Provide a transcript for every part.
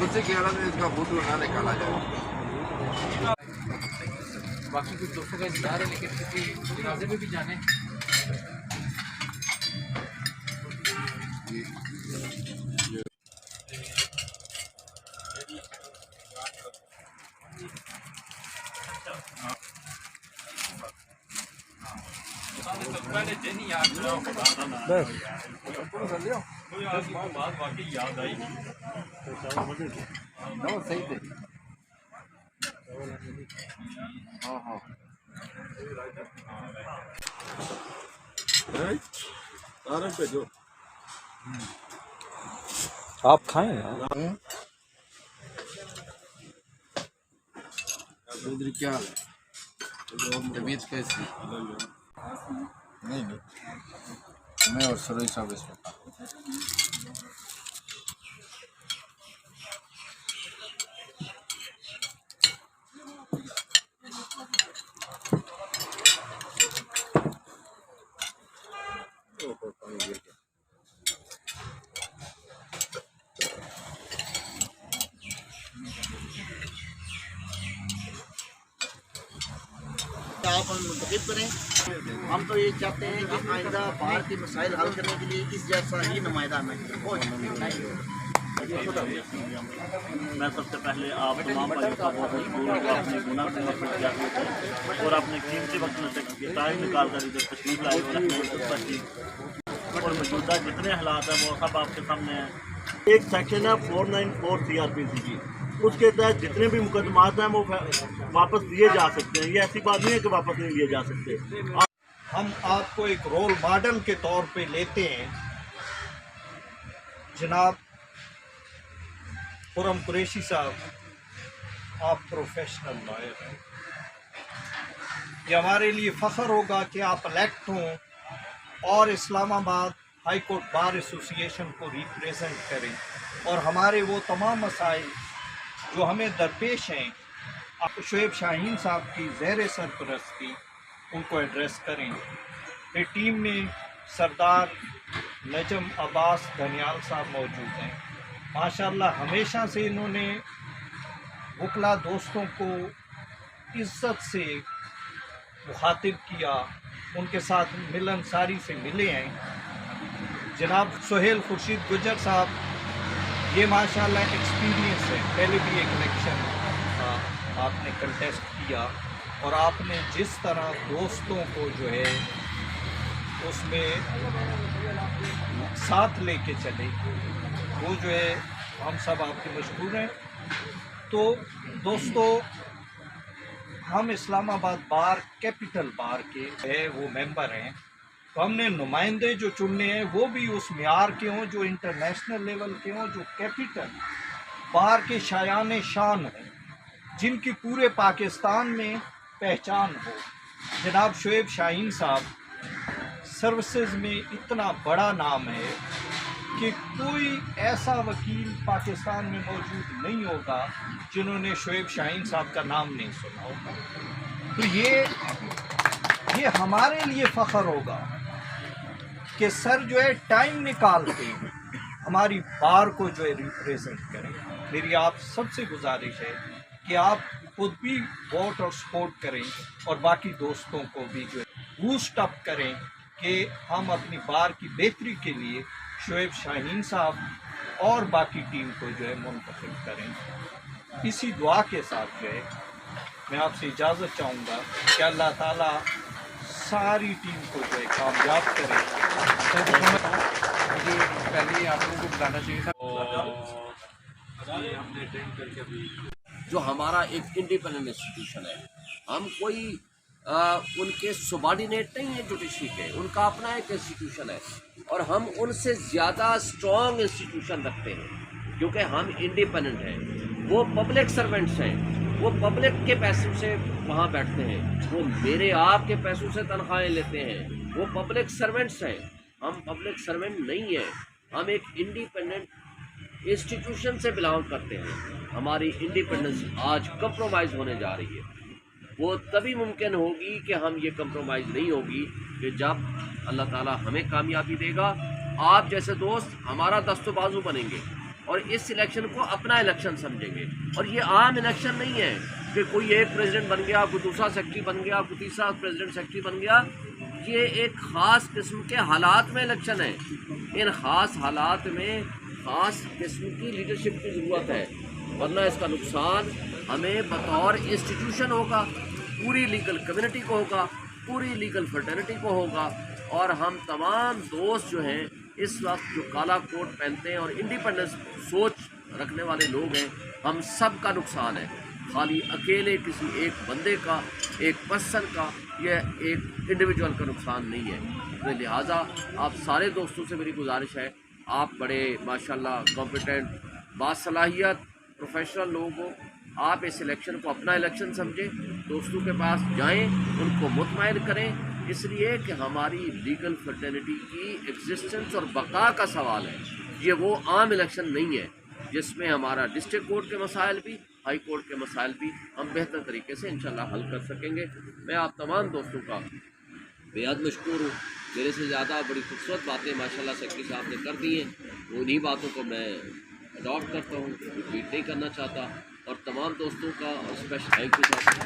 उसी के हालत में इसका फोटो ना निकाला जाए। बाकी कुछ दोस्तों का इंतजार है, लेकिन किसी जनाजे में भी जाने। याद आई सही थे। हाँ हाँ पे जो आप खाएं ना। चौधरी क्या हाल है? तबीयत कैसी? नहीं मैं और सरोज साहब इसमें आप हम मुंतखब करें। हम तो ये चाहते हैं कि आइंदा बाहर के मसाइल हल करने के लिए इस जैसा ही नुमाइंदा में मैं सबसे पहले आप तमाम भाइयों का बहुत मशहूर अपने गुनाह से माफ़ी और अपने कीमती वक्त में से टाइम निकाल कर इधर तशरीफ लाए और मौजूदा जितने हालात हैं वो सब आपके सामने हैं। एक सेक्शन है 494 CRPC की, उसके तहत जितने भी मुकदमात हैं वो वापस लिए जा सकते हैं। ये ऐसी बात नहीं है कि वापस नहीं लिए जा सकते। हम आपको एक रोल मॉडल के तौर पे लेते हैं। जनाब खुर्रम कुरैशी साहब, आप प्रोफेशनल लॉयर हैं। ये हमारे लिए फ़ख्र होगा कि आप इलेक्ट हों और Islamabad high court bar association को रिप्रेजेंट करें और हमारे वो तमाम मसाइल जो हमें दरपेश हैं आप शोएब शाहीन साहब की ज़ेर सरपरस्ती उनको एड्रेस करें। ये टीम में सरदार नजम अब्बास धनियाल साहब मौजूद हैं। माशाअल्लाह हमेशा से इन्होंने वकला दोस्तों को इज़्ज़त से मुखातिब किया, उनके साथ मिलनसारी से मिले हैं। जनाब सुहेल खुर्शीद गुजर साहब, ये माशाअल्लाह एक्सपीरियंस है, पहले भी एक इलेक्शन आपने कंटेस्ट किया और आपने जिस तरह दोस्तों को जो है उसमें साथ लेके चले, वो जो है हम सब आपके मशहूर हैं। तो दोस्तों, हम इस्लामाबाद बार कैपिटल बार के है वो मेंबर हैं, तो हमने नुमाइंदे जो चुनने हैं वो भी उस मियार के हों जो इंटरनेशनल लेवल के हों, जो कैपिटल बार के शायान शान हों, जिनकी पूरे पाकिस्तान में पहचान हो। जनाब शोएब शाहीन साहब सर्विसेज में इतना बड़ा नाम है कि कोई ऐसा वकील पाकिस्तान में मौजूद नहीं होगा जिन्होंने शोएब शाहीन साहब का नाम नहीं सुना होगा। तो ये हमारे लिए फ़ख्र होगा कि सर जो है टाइम निकाल के हमारी बार को जो है रिप्रेजेंट करें। मेरी आप सबसे गुजारिश है कि आप खुद भी वोट और सपोर्ट करें और बाकी दोस्तों को भी जो है बूस्ट अप करें कि हम अपनी बार की बेहतरी के लिए शोएब शाहीन साहब और बाकी टीम को जो है मुंतखब करें। इसी दुआ के साथ जो है मैं आपसे इजाज़त चाहूँगा कि अल्लाह ताला सारी टीम को जो है कामयाब करे। मुझे पहले आप लोगों को बताना चाहिए था। हमने अटेंड करके अभी जो हमारा एक इंडिपेंडेंट इंस्टीट्यूशन है, हम कोई उनके सबॉर्डिनेट नहीं है जुडिशरी के, उनका अपना एक इंस्टीट्यूशन है और हम उनसे ज़्यादा स्ट्रॉन्ग इंस्टीट्यूशन रखते हैं क्योंकि हम इंडिपेंडेंट हैं। वो पब्लिक सर्वेंट्स हैं, वो पब्लिक के पैसों से वहाँ बैठते हैं, वो मेरे आपके पैसों से तनख्वाहें लेते हैं, वो पब्लिक सर्वेंट्स हैं। हम पब्लिक सर्वेंट नहीं हैं, हम एक इंडिपेंडेंट इंस्टीट्यूशन से बिलोंग करते हैं। हमारी इंडिपेंडेंस आज कंप्रोमाइज़ होने जा रही है। वो तभी मुमकिन होगी कि हम ये कंप्रोमाइज़ नहीं होगी कि जब अल्लाह ताला हमें कामयाबी देगा। आप जैसे दोस्त हमारा दस्तबाजू बनेंगे اور اس الیکشن کو اپنا الیکشن سمجھیں گے. اور یہ عام الیکشن نہیں ہے کہ کوئی ایک پریزیڈنٹ بن گیا، کوئی دوسرا سیکرٹری بن گیا، کوئی تیسرا پریزیڈنٹ سیکرٹری بن گیا. یہ ایک خاص قسم کے حالات میں الیکشن ہے. ان خاص حالات میں خاص قسم کی لیڈرشپ کی ضرورت ہے، ورنہ اس کا نقصان ہمیں بطور انسٹیٹیوشن ہوگا، پوری لیگل کمیونٹی کو ہوگا، پوری لیگل فرٹرنٹی کو ہوگا. اور ہم تمام دوست جو ہیں اس وقت جو کالا کوٹ پہنتے ہیں اور انڈیپینڈنس سوچ رکھنے والے لوگ ہیں، ہم سب کا نقصان ہے. خالی اکیلے کسی ایک بندے کا، ایک پرسن کا، یہ ایک انڈیویجول کا نقصان نہیں ہے. تو لہٰذا آپ سارے دوستوں سے میری گزارش ہے، آپ بڑے ماشاءاللہ کمپیٹنٹ، باصلاحیت پروفیشنل لوگ ہو، آپ اس الیکشن کو اپنا الیکشن سمجھیں، دوستوں کے پاس جائیں، ان کو مطمئن کریں، اس لیے کہ ہماری لیگل فرٹرنٹی کی ایگزسٹنس اور بقا کا سوال ہے. یہ وہ عام الیکشن نہیں ہے جس میں ہمارا ڈسٹرکٹ کورٹ کے مسائل بھی، ہائی کورٹ کے مسائل بھی ہم بہتر طریقے سے انشاءاللہ حل کر سکیں گے. میں آپ تمام دوستوں کا بےحد مشکور ہوں. میرے سے زیادہ بڑی خوبصورت باتیں ماشاءاللہ سیکرٹری صاحب نے کر دی ہیں، انہی باتوں کو میں اڈاپٹ کرتا ہوں، ریپیٹ نہیں کرنا چاہتا. اور تمام دوستوں کا اسپیشل تھینک یو صاحب.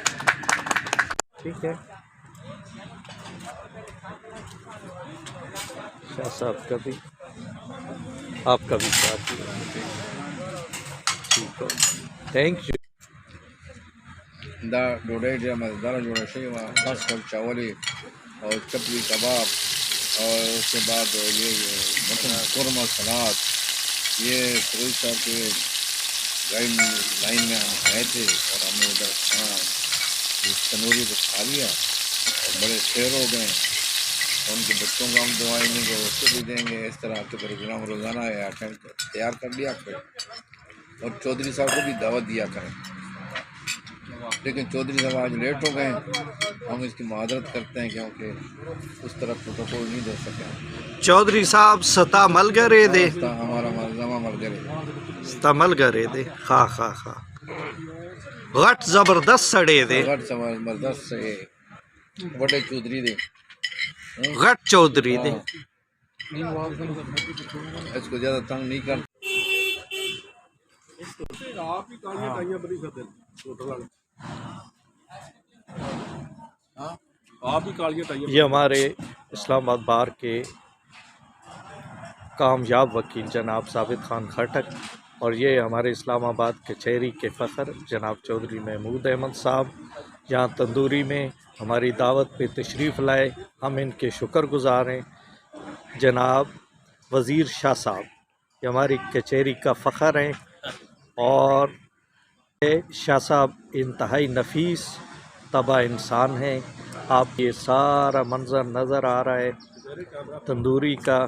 ٹھیک ہے شاہ صاحب کا بھی، آپ کا بھی ساتھ. ٹھیک ہے، تھینک یو. دا ډوډۍ ډېره مزیداره جوړه شوې وه، خاص کر چاولې اور چپلی کباب اور اس کے بعد یہ مٹن قورمہ سلاد. یہ سروج صاحب کے لائن میں ہم آئے تھے اور ہم نے ادھر کھانا تنوری کو کھا لیا اور بڑے شیر ہو گئے. اور ان کے بچوں کو ہم دعائیں دیں گے، اس کو بھی دیں گے. اس طرح کے پروگرام روزانہ تیار کر لیا کریں اور چودھری صاحب کو بھی دعوت دیا کریں. لیکن چودھری صاحب آج لیٹ ہو گئے، ہم اس کی معذرت کرتے ہیں کیونکہ اس طرح پروٹوکول نہیں دے سکے. چودھری صاحب ستا مل گئے دے، ہمارا ملزمہ مل گئے ستا مل گئے دے. خواہ خواہ خواہ غٹ زبردست سڑے دے، غٹ زبردست سے بڑے چودھری دے، غٹ چودھری دے. اس کو زیادہ تنگ نہیں کر. یہ ہمارے اسلام آباد بار کے کامیاب وکیل جناب ثابت خان خٹک، اور یہ ہمارے اسلام آباد کچہری کے فخر جناب چودھری محمود احمد صاحب یہاں تندوری میں ہماری دعوت پہ تشریف لائے. ہم ان کے شکر گزار ہیں. جناب وزیر شاہ صاحب یہ ہماری کچہری کا فخر ہیں، اور شاہ صاحب انتہائی نفیس طبع انسان ہیں. آپ یہ سارا منظر نظر آ رہا ہے تندوری کا.